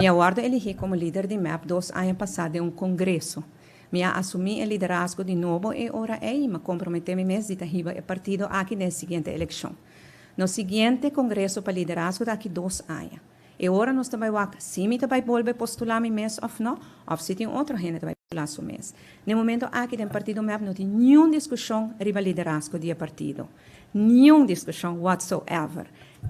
Me aguardo elegir como líder de MAP 2 años pasados de un congreso. Me asumí el liderazgo de nuevo y ahora me comprometí mes de trabajar el partido aquí en la siguiente elección. No siguiente congreso para liderazgo de aquí 2 años. E agora nós também vamos, se me também volver postular meu mês ou não, ou se tem outra gente também postular seu mês. No momento aqui no partido MEP não tem nenhuma discussão sobre liderazgo do partido. Nenhuma discussão whatsoever.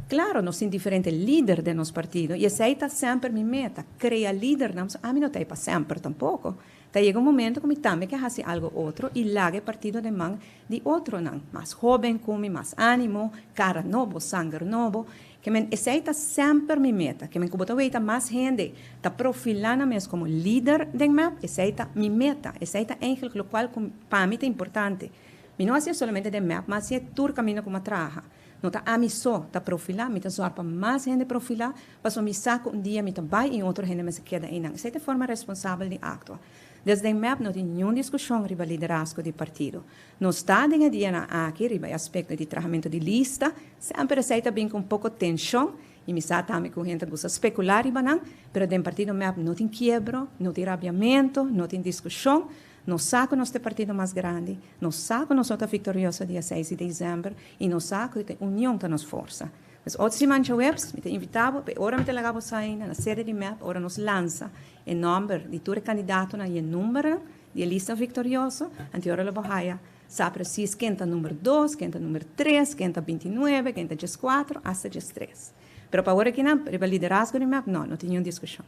Claro, nós temos diferentes líderes de nosso partido e essa está sempre minha meta. Criar líder, a mim não tem para sempre tampouco. Então, chega momento que eu também quero fazer algo outro e larga o partido de mão de outro, não. Mais jovem, com mais ânimo, cara novo, sangue novo. Que essa está sempre minha meta. Que como eu mais gente está profilando mesmo como líder de MAP, essa está minha meta. Essa está o qual para mim é importante. E não é somente de MAP, mas é todo o caminho como trabalha. Não está a mim só, está profilar, me está só para mais gente profilar, para só me saco dia, me vai e outro gente me se queda aí. Essa é a forma responsável de actuar. Desde o MEP não tem nenhuma discussão sobre o liderazgo do partido. Não está de dia aqui, sobre o aspecto de tratamento de lista, sempre aceita bem com pouco tensão, e me sabe também que a gente gosta de especular, mas o partido MEP não tem quebra, não tem rabiamento, não tem discussão, não sabe nosso partido mais grande, não sabe nós somos vitoriosos dia 6 de dezembro, e não sabe que a união está nos força. Mas outros mancha webs, me invitava, ora me telagava sair na sede de MEP, ora nos lança o nome de todo candidato na e número de lista vitoriosa, ante ora la bahia, sabe precis quem está número 2, quem está número 3, quem está 29, quem está 4, até 3. Pero para agora que não, para o liderazgo de MEP, não tem nenhuma discussão.